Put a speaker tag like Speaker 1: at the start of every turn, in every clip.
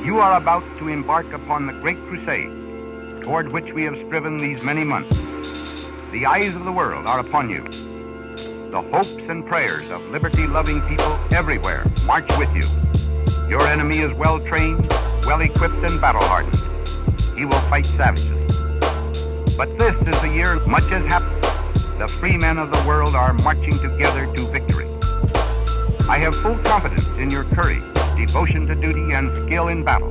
Speaker 1: You are about to embark upon the great crusade toward which we have striven these many months. The eyes of the world are upon you. The hopes and prayers of liberty-loving people everywhere march with you. Your enemy is well-trained, well-equipped, and battle-hardened. He will fight savagely. But this is the year much has happened. The free men of the world are marching together to victory. I have full confidence in your courage, devotion to duty, and skill in battle.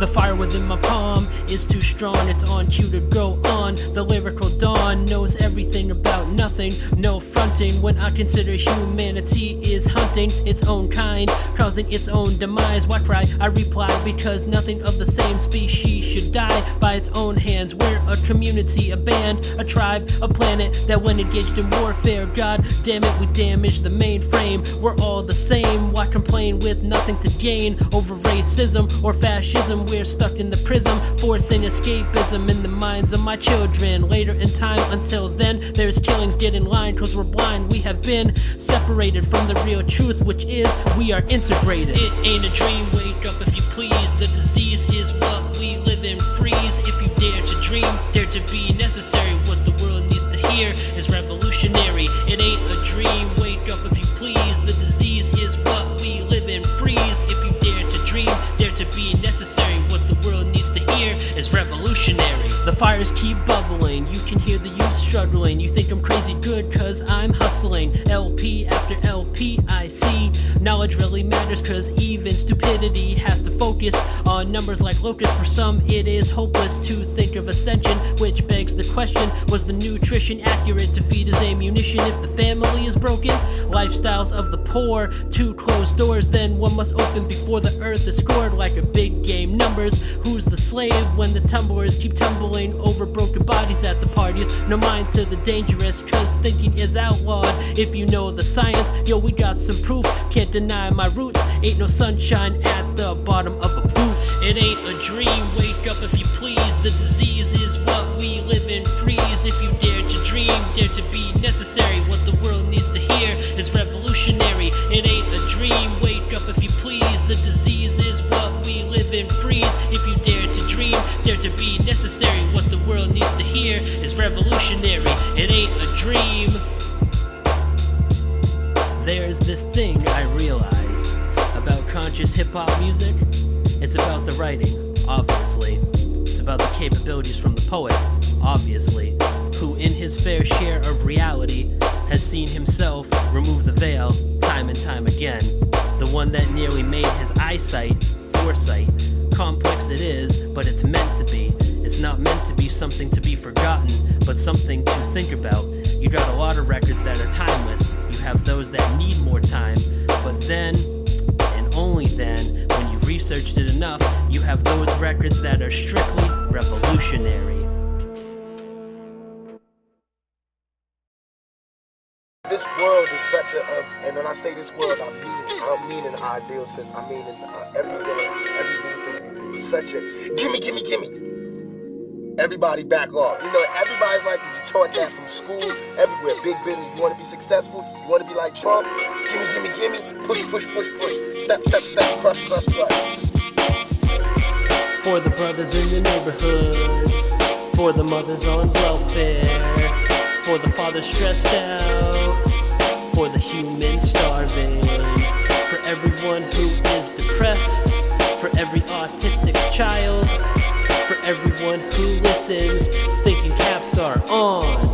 Speaker 2: The fire within my palm is too strong, it's on cue to go on. The lyrical dawn knows everything about nothing, no fronting. When I consider humanity is hunting its own kind, causing its own demise. Why cry? I reply, because nothing of the same species should die by its own hands. We're a community, a band, a tribe, a planet that when engaged in warfare, God damn it, we damage the mainframe. We're all the same, why complain with nothing to gain over racism or fascism? We're stuck in the prism, forcing escapism in the minds of my children. Later in time, until then, there's killings. Get in line, cause we're blind. We have been separated from the real truth, which is we are integrated. It ain't a dream, wake up if you please. The disease is what we live in, freeze. If you dare to dream, dare to be necessary. What the world needs to hear is revolutionary. It ain't a dream, wake up if you please. The disease is what we live in, freeze. If you dare to dream, dare to be necessary. What the world needs to hear is revolutionary. The fires keep bubbling, you can hear the youth struggling. You think I'm crazy good cause I'm hustling. LP after LP I see. Knowledge really matters cause even stupidity has to focus on numbers like locusts. For some it is hopeless to think of ascension, which begs the question, was the nutrition accurate to feed as ammunition? If the family is broken, lifestyles of the poor, two closed doors, then one must open before the earth is scored like a big game. Numbers, who's the slave when the tumblers keep tumbling over broken bodies at the parties? No mind to the dangerous, cause thinking is outlawed. If you know the science, yo, we got some proof. Can't deny my roots, ain't no sunshine at the bottom of a boot. It ain't a dream, wake up if you please. The disease is what we live in, freeze. If you dare to dream, dare to be necessary. What the world needs to hear is revolutionary. It ain't a dream, wake up if you please. The disease is what we live in, freeze. If you dare to dream, dare to be necessary. What the world needs to hear is revolutionary. It ain't a dream. There's this thing I realize about conscious hip-hop music. It's about the writing, obviously. It's about the capabilities from the poet, obviously, who in his fair share of reality has seen himself remove the veil time and time again. The one that nearly made his eyesight foresight. Complex it is, but it's meant to be. It's not meant to be something to be forgotten, but something to think about. You got a lot of records that are timeless. You have those that need more time, but then, and only then, when you've researched it enough, you have those records that are strictly revolutionary.
Speaker 3: This world is such a, and when I say this world, I don't mean in an ideal sense. I mean in everywhere, everything. It's such a gimme. Everybody back off. You know, everybody's like, you taught that from school, everywhere. Big business. You want to be successful? You want to be like Trump? Gimme. Push. Step. Crush.
Speaker 2: For the brothers in the neighborhoods, for the mothers on welfare, for the fathers stressed out, for the humans starving, for everyone who is depressed, for every autistic child, for everyone who listens, thinking caps are on.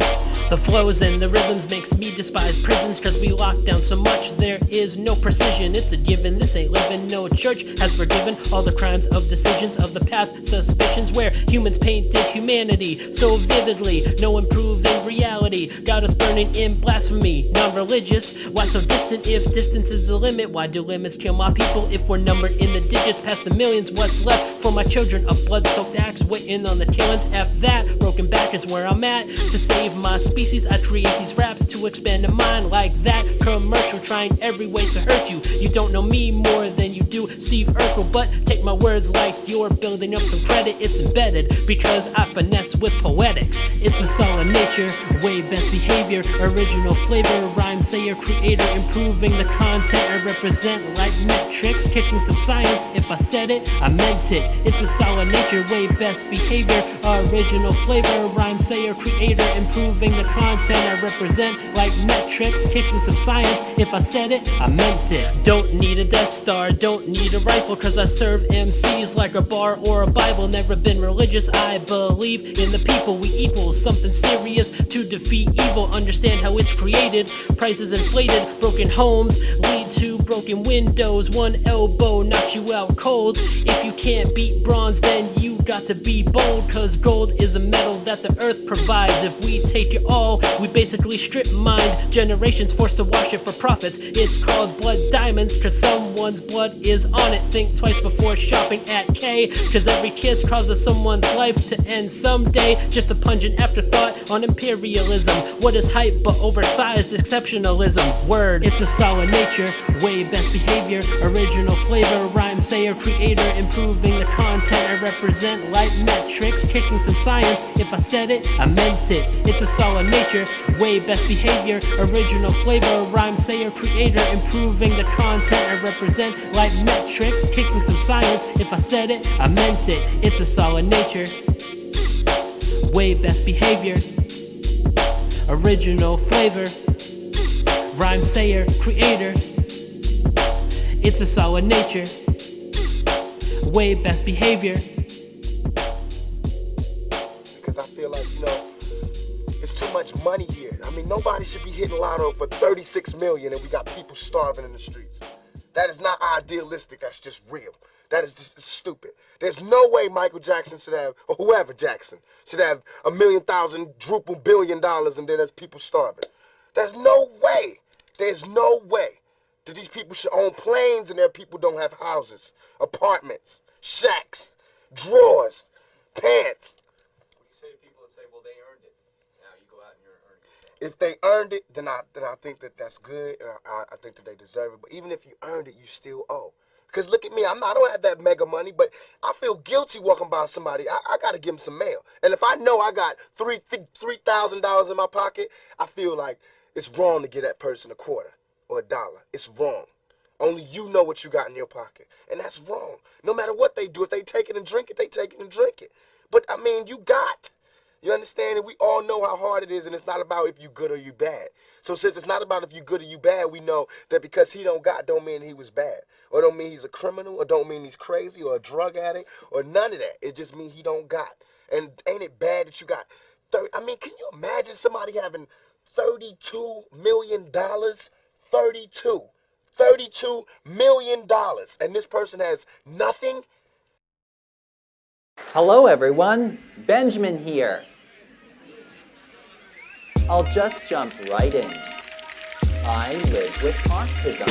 Speaker 2: The flows and the rhythms makes me despise prisons, cause we lock down so much there is no precision. It's a given, this ain't living. No church has forgiven all the crimes of decisions of the past, suspicions where humans painted humanity so vividly. No improving reality, got us burning in blasphemy. Non-religious, why so distant if distance is the limit? Why do limits kill my people if we're numbered in the digits past the millions? What's left for my children of blood-soaked acts waiting on the killings? F that, broken back is where I'm at. To save my species, I create these raps to expand a mind like that commercial, trying every way to hurt you. You don't know me more than you do Steve Urkel, but take my words like you're building up some credit. It's embedded because I finesse with poetics. It's a solid nature, way best behavior, original flavor, rhyme sayer, creator, improving the content I represent like metrics, kicking some science. If I said it, I meant it. It's a solid nature, way best behavior, original flavor, rhyme sayer, creator, improving the content I represent like metrics, kicking some science. If I said it, I meant it. Don't need a Death Star, don't need a rifle, cause I serve MCs like a bar or a Bible. Never been religious, I believe in the people. We equal something serious to defeat evil. Understand how it's created, prices inflated, broken homes lead to broken windows. One elbow knocks you out cold. If you can't beat bronze, then you got to be bold, cause gold is a metal that the earth provides. If we take it all, we basically strip mined generations forced to wash it for profits. It's called blood diamonds, cause someone's blood is on it. Think twice before shopping at K, cause every kiss causes someone's life to end someday. Just a pungent afterthought on imperialism. What is hype but oversized exceptionalism? Word, it's a solid nature, way best behavior, original flavor, rhyme sayer, creator, improving the content I represent like metrics, kicking some science. If I said it, I meant it. It's a solid nature, way best behavior, original flavor, rhyme sayer, creator, improving the content I represent like metrics, kicking some science. If I said it, I meant it. It's a solid nature, way best behavior, original flavor, rhyme sayer, creator. It's a solid nature, way best behavior.
Speaker 3: Because I feel like, it's too much money here. I mean, nobody should be hitting lotto for 36 million and we got people starving in the streets. That is not idealistic, that's just real. That is just stupid. There's no way Michael Jackson should have, or whoever Jackson, should have $1 million, $1 billion, and then there's people starving. There's no way. There's no way that these people should own planes and their people don't have houses, apartments, shacks, drawers, pants.
Speaker 4: What do you say to people that say, well, they earned it? Now you go out and you're earning it.
Speaker 3: If they earned it, then I think that that's good, and I think that they deserve it. But even if you earned it, you still owe. Because look at me, I don't have that mega money, but I feel guilty walking by somebody. I got to give them some mail. And if I know I got $3,000 in my pocket, I feel like it's wrong to give that person a quarter or $1. It's wrong. Only you know what you got in your pocket. And that's wrong. No matter what they do, if they take it and drink it, they take it and drink it. But, I mean, you got. You understand? And we all know how hard it is, and it's not about if you good or you bad. So since it's not about if you good or you bad, we know that because he don't got don't mean he was bad. Or don't mean he's a criminal, or don't mean he's crazy, or a drug addict, or none of that. It just means he don't got. And ain't it bad that you got 30? I mean, can you imagine somebody having $32 million? $32 million. And this person has nothing?
Speaker 5: Hello everyone, Benjamin here. I'll just jump right in. I live with autism.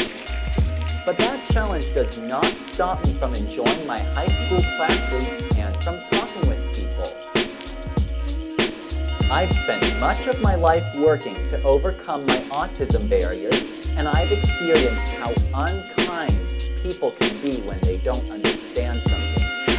Speaker 5: But that challenge does not stop me from enjoying my high school classes and from talking with people. I've spent much of my life working to overcome my autism barriers, and I've experienced how unkind people can be when they don't understand something.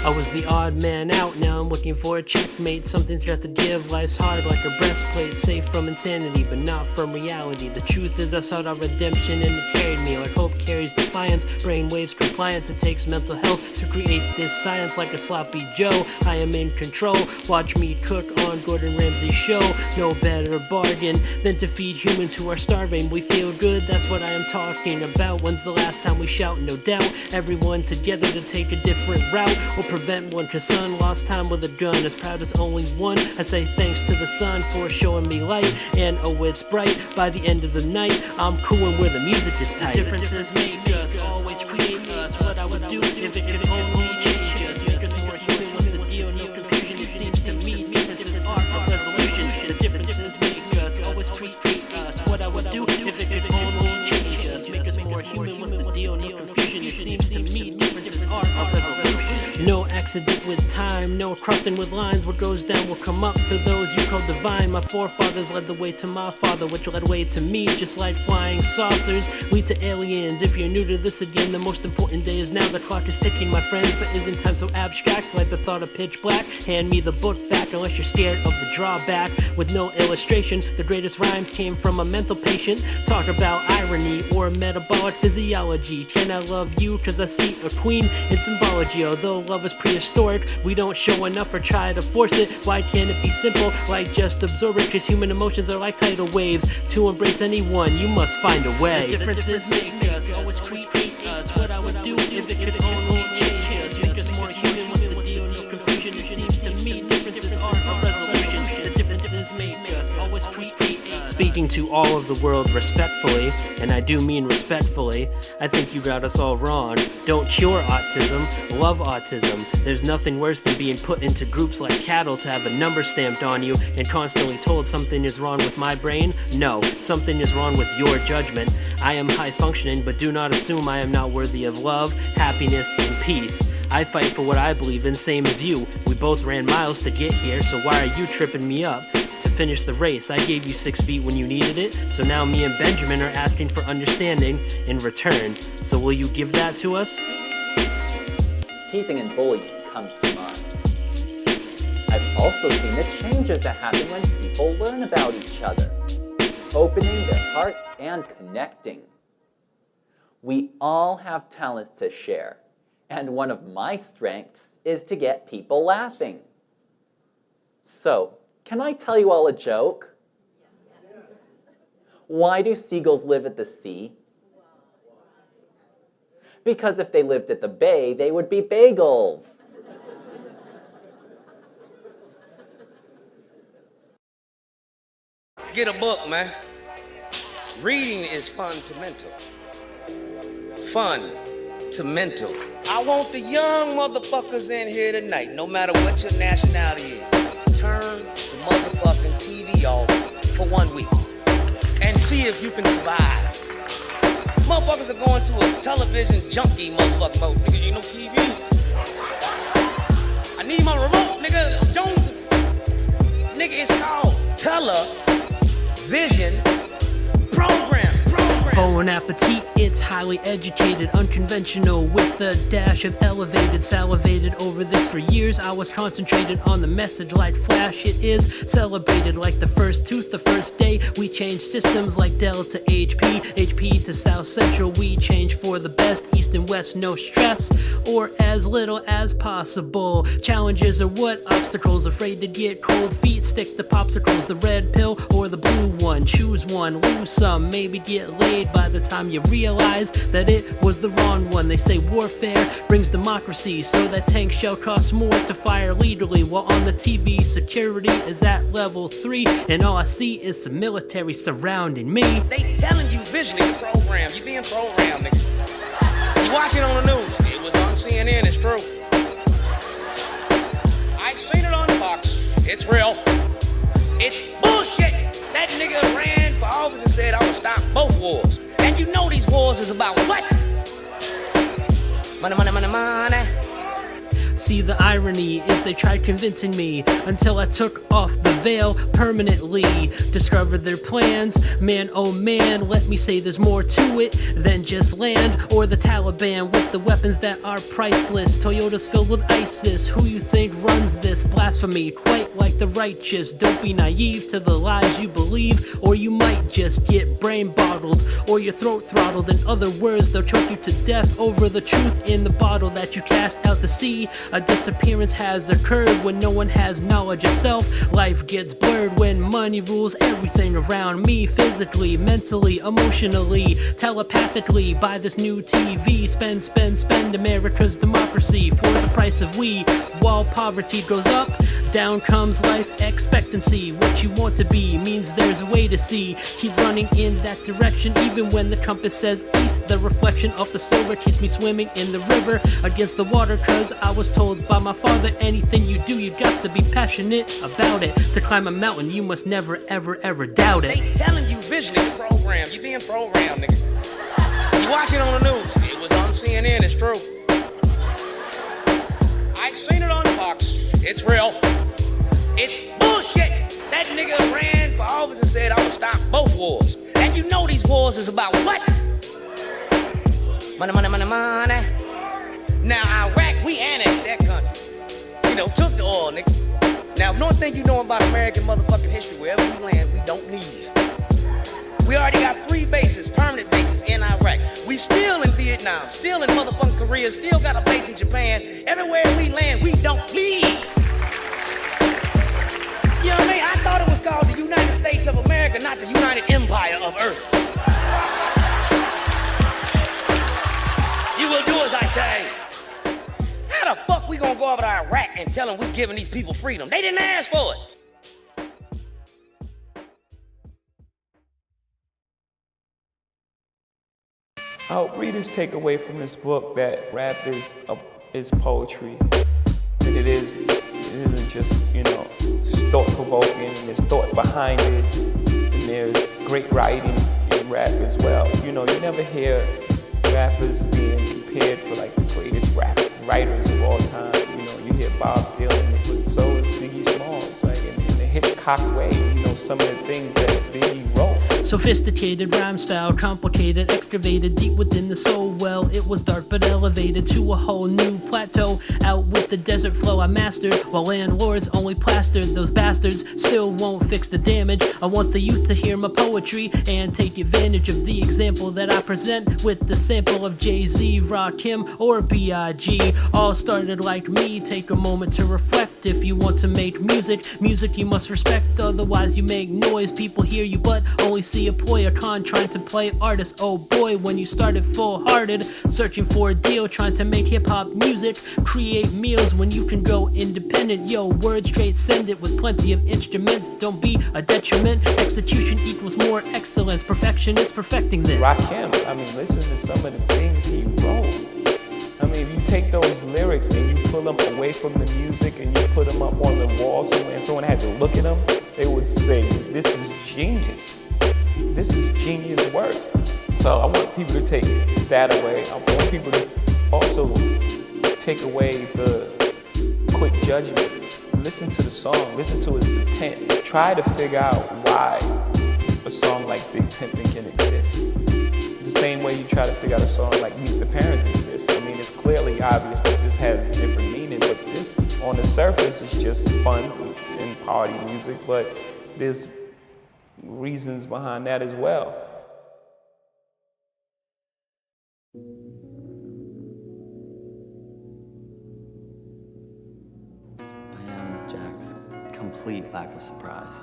Speaker 2: I was the odd man out, now I'm looking for a checkmate. Something's got to give, life's hard like a breastplate. Safe from insanity, but not from reality. The truth is I sought out redemption and it carried me. Like hope carries defiance, brainwaves compliance. It takes mental health to create this science. Like a sloppy Joe, I am in control. Watch me cook on Gordon Ramsay's show. No better bargain than to feed humans who are starving. We feel good, that's what I am talking about. When's the last time we shout? No doubt. Everyone together to take a different route. Or prevent one, cause son lost time with a gun. As proud as only one, I say thanks to the sun for showing me light. And oh, it's bright by the end of the night. I'm cool where the music is tight. The differences make us, always create us. What I would do if it could only change us. Make us more human, what's the deal? No confusion, it seems to me. Differences are a resolution. The differences make us, always create us. What I would do if it could only change us. Make us more human, what's the deal? No confusion, it seems to me. Differences are a resolution. No accident with time, no crossing with lines. What goes down will come up to those you call divine. My forefathers led the way to my father, which led way to me. Just like flying saucers lead to aliens. If you're new to this again, the most important day is now. The clock is ticking, my friends, but isn't time so abstract? Like the thought of pitch black, hand me the book back unless you're scared of the drawback. With no illustration, the greatest rhymes came from a mental patient. Talk about irony or metabolic physiology. Can I love you cause I see a queen in symbology? Although love is prehistoric, we don't show enough or try to force it. Why can't it be simple, like just absorb it? Cause human emotions are like tidal waves. To embrace anyone, you must find a way. The differences make us, always create us. What I would do if it could only change us. Make us more human, what's the deal? No confusion, it seems to me. Differences are a resolution. The differences make us, always create us. Speaking to all of the world respectfully, and I do mean respectfully, I think you got us all wrong. Don't cure autism, love autism. There's nothing worse than being put into groups like cattle to have a number stamped on you and constantly told something is wrong with my brain. No, something is wrong with your judgment. I am high functioning, but do not assume I am not worthy of love, happiness, and peace. I fight for what I believe in, same as you. We both ran miles to get here, so why are you tripping me up? To finish the race, I gave you 6 feet when you needed it, so now me and Benjamin are asking for understanding in return. So will you give that to us?
Speaker 5: Teasing and bullying comes to mind. I've also seen the changes that happen when people learn about each other, opening their hearts and connecting. We all have talents to share, and one of my strengths is to get people laughing. So, can I tell you all a joke? Why do seagulls live at the sea? Because if they lived at the bay, they would be bagels.
Speaker 6: Get a book, man. Reading is fun to mental. Fun to mental. I want the young motherfuckers in here tonight, no matter what your nationality is. Turn the motherfucking TV off for 1 week and see if you can survive. Motherfuckers are going to a television junkie motherfucker mode. Nigga, ain't no TV. I need my remote, nigga. Jones. Nigga, it's called television program.
Speaker 2: Bon appetit, it's highly educated, unconventional, with a dash of elevated. Salivated over this for years. I was concentrated on the message like Flash. It is celebrated like the first tooth, the first day. We changed systems like Dell to HP to South Central. We changed for the best, East and West, no stress, or as little as possible. Challenges are what? Obstacles, afraid to get cold feet. Stick the popsicles, the red pill or the blue one. Choose one, lose some, maybe get laid by the time you realize that it was the wrong one. They say warfare brings democracy, so that tank shell costs more to fire legally, while on the TV security is at level 3, and all I see is some military surrounding me.
Speaker 6: They telling you visually the program. You being programmed, nigga. You watching on the news. It was on CNN, it's true. I seen it on Fox. It's real. It's bullshit. That nigga ran for office and said I would stop both wars. And you know these wars is about what? Money, money, money, money.
Speaker 2: See, the irony is they tried convincing me until I took off the veil permanently. Discovered their plans, man oh man, let me say there's more to it than just land or the Taliban with the weapons that are priceless. Toyotas filled with ISIS, who you think runs this blasphemy? Quite like the righteous, don't be naive to the lies you believe, or you might just get brain bottled or your throat throttled. In other words, they'll choke you to death over the truth in the bottle that you cast out to sea. A disappearance has occurred when no one has knowledge of self. Life gets blurred when money rules everything around me, physically, mentally, emotionally, telepathically. Buy this new TV, spend America's democracy for the price of we. While poverty goes up, down comes life expectancy. What you want to be means there's a way to see. Keep running in that direction even when the compass says east. The reflection of the silver keeps me swimming in the river against the water, cause I was told by my father, anything you do, you got to be passionate about it. To climb a mountain, you must never, ever, ever doubt it.
Speaker 6: They telling you visually the program. You being programmed, nigga. You watching on the news. It was on CNN, it's true. I I seen it on Fox. It's real. It's bullshit. That nigga ran for office and said, I'm gonna stop both wars. And you know these wars is about what? Money, money, money, money. Now, Iraq, we annexed that country. You know, took the oil, nigga. Now, one thing you know about American motherfucking history, wherever we land, we don't leave. We already got 3 bases, permanent bases in Iraq. We still in Vietnam, still in motherfucking Korea, still got a base in Japan. Everywhere we land, we don't leave. You know what I mean? I thought it was called the United States of America, not the United Empire of Earth. You will do as I say. How the fuck we gonna go over to Iraq and tell them we giving these people freedom? They didn't ask for it.
Speaker 7: I hope readers take away from this book that rap is poetry. And it isn't just, you know, thought-provoking, and there's thought behind it, and there's great writing in rap as well. You know, you never hear rappers being compared for like the greatest writers of all time. You know, you hear Bob Dylan, but so is Biggie Smalls, like in the Hitchcock way, you know, some of the things that Biggie wrote.
Speaker 2: Sophisticated rhyme style, complicated, excavated deep within the soul. Well, it was dark but elevated to a whole new plateau. Out with the desert flow I mastered, while landlords only plastered. Those bastards still won't fix the damage. I want the youth to hear my poetry and take advantage of the example that I present with the sample of Jay-Z, Rakim, or B.I.G. All started like me. Take a moment to reflect. If you want to make music you must respect. Otherwise you make noise. People hear you but only see a ploy, a con trying to play artist. Oh boy, when you started full-hearted, searching for a deal, trying to make hip-hop music, create meals when you can go independent. Yo, word straight, send it with plenty of instruments. Don't be a detriment. Execution equals more excellence. Perfection is perfecting this.
Speaker 7: Rakim, I mean, listen to some of the things he wrote. I mean, if you take those lyrics and you pull them away from the music and you put them up on the wall somewhere and someone had to look at them, they would say, this is genius. This is genius work. So I want people to take that away. I want people to also take away the quick judgment. Listen to the song, listen to its intent. Try to figure out why a song like Big Pimpin' can exist. The same way you try to figure out a song like Meet the Parents exists. I mean, it's clearly obvious that this has different meaning, but this, on the surface, is just fun and party music, but there's reasons behind that as well.
Speaker 8: I am Jack's complete lack of surprise.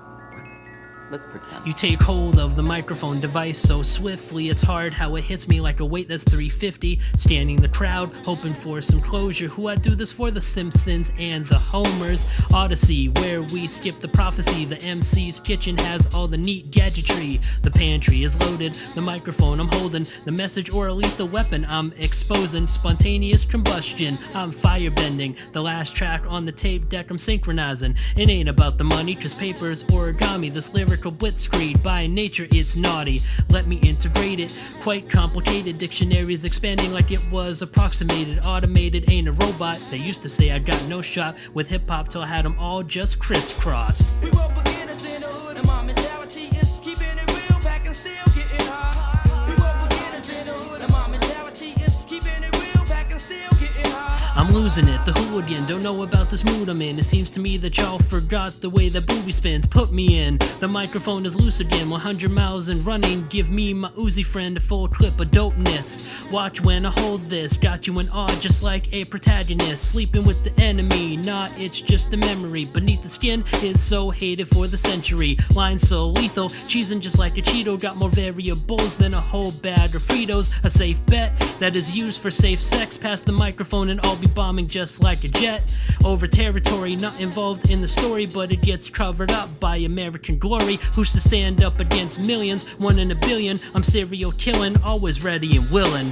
Speaker 8: Let's pretend.
Speaker 2: You take hold of the microphone device so swiftly, it's hard how it hits me like a weight that's 350. Scanning the crowd, hoping for some closure. Who I do this for? The Simpsons and the Homers. Odyssey, where we skip the prophecy. The MC's kitchen has all the neat gadgetry. The pantry is loaded, the microphone I'm holding. The message or a lethal weapon I'm exposing. Spontaneous combustion, I'm firebending. The last track on the tape deck I'm synchronizing. It ain't about the money, cause paper's origami. This lyrical blitzkrieg, by nature it's naughty. Let me integrate it, quite complicated. Dictionaries expanding like it was approximated. Automated, ain't a robot. They used to say I got no shot with hip-hop till I had them all just crisscrossed.
Speaker 9: We were beginners in the hood and my mentality is keeping it real, packing still getting high. We were beginners in the hood and my mentality is keeping it real, packing still getting high.
Speaker 2: I'm losing it, the hooligan, don't know about this mood I'm in. It seems to me that y'all forgot the way that booby spins. Put me in, the microphone is loose again. 100 miles and running, give me my Uzi friend a full clip of dopeness. Watch when I hold this, got you in awe just like a protagonist. Sleeping with the enemy, nah, it's just a memory. Beneath the skin is so hated for the century. Line so lethal, cheesing just like a Cheeto. Got more variables than a whole bag of Fritos. A safe bet that is used for safe sex. Pass the microphone and I'll be bombing just like a jet. Over territory, not involved in the story, but it gets covered up by American glory. Who's to stand up against millions? 1 in a billion. I'm serial killing, always ready and willing.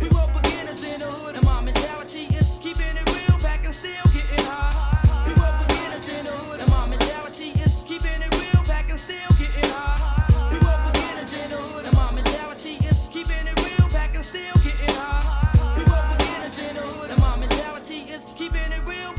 Speaker 9: We were beginners in the hood and my mentality is keeping it real, packing still getting high. We were beginners in the hood and my mentality is keeping it real, packing still getting high. We were beginners in the hood and my mentality is keeping it real, packing still getting high. We were beginners in the hood and my mentality is keeping it real,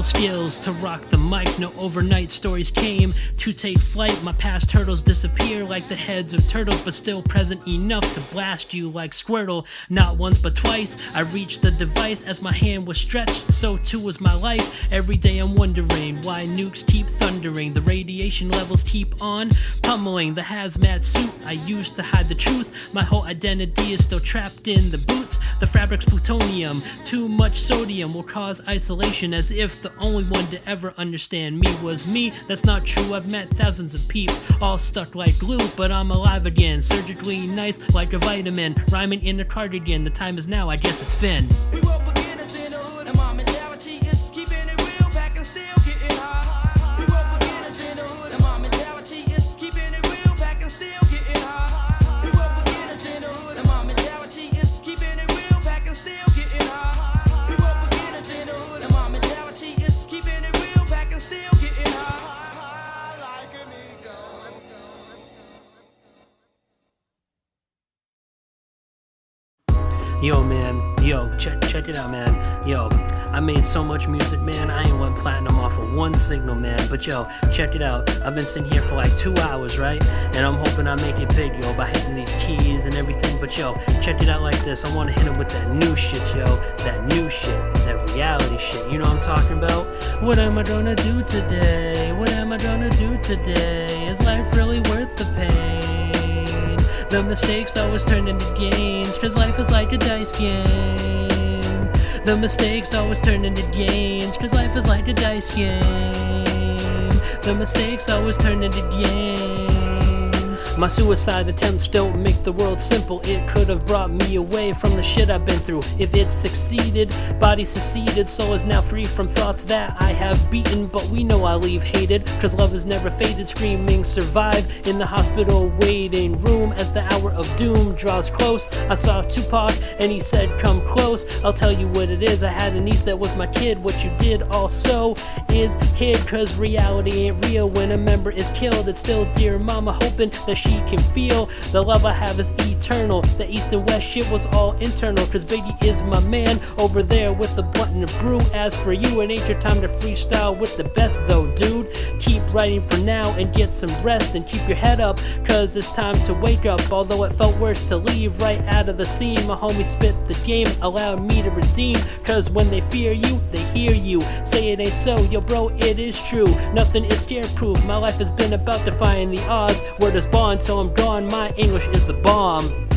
Speaker 2: skills to rock the mic. No overnight stories came to take flight. My past hurdles disappear like the heads of turtles, but still present enough to blast you like Squirtle. Not once but twice I reached the device. As my hand was stretched, so too was my life. Every day I'm wondering why nukes keep thundering. The radiation levels keep on pummeling. The hazmat suit I used to hide the truth. My whole identity is still trapped in the boots. The fabric's plutonium. Too much sodium will cause isolation, as if the only one to ever understand me was me. That's not true. I've met thousands of peeps, all stuck like glue, but I'm alive again. Surgically nice like a vitamin, rhyming in a cardigan. The time is now, I guess it's Finn.
Speaker 9: We were beginners in the hood, and my mentality is keeping it real, back and still getting high. We were beginners in the hood, and my mentality is keeping it real, back and still getting high. We were beginners in the hood, and my mentality is keeping it real, back and still getting high. We were beginners in the hood, and my mentality is keeping it real, back and still getting high. Like an eagle.
Speaker 2: Yo, man, yo, check it out, man. Yo, I made so much music, man. I ain't went platinum off of one signal, man. But yo, check it out. I've been sitting here for like 2 hours, right? And I'm hoping I make it big, yo, by hitting these keys and everything. But yo, check it out like this. I want to hit it with that new shit, yo. That new shit. That reality shit. You know what I'm talking about? What am I gonna do today? What am I gonna do today? Is life really worth the pain? The mistakes always turn into gains, cause life is like a dice game. The mistakes always turn into gains, cause life is like a dice game. The mistakes always turn into gains. My suicide attempts don't make the world simple. It could have brought me away from the shit I've been through. If it succeeded, body seceded, soul is now free from thoughts that I have beaten. But we know I leave hated, cause love has never faded. Screaming survive in the hospital waiting room as the hour of doom draws close. I saw Tupac and he said come close. I'll tell you what it is. I had a niece that was my kid. What you did also is hid, cause reality ain't real. When a member is killed, it's still dear mama, hoping that she can feel the love I have is eternal. The east and west shit was all internal, cause Biggie is my man over there with the blunt and the brew. As for you, it ain't your time to freestyle with the best though, dude. Keep writing for now and get some rest, and keep your head up, cause it's time to wake up. Although it felt worse to leave right out of the scene, my homie spit the game, allowed me to redeem. Cause when they fear you, they hear you. Say it ain't so, yo bro, it is true. Nothing is scare proof. My life has been about defying the odds. Word is bond, so I'm gone. My English is the bomb.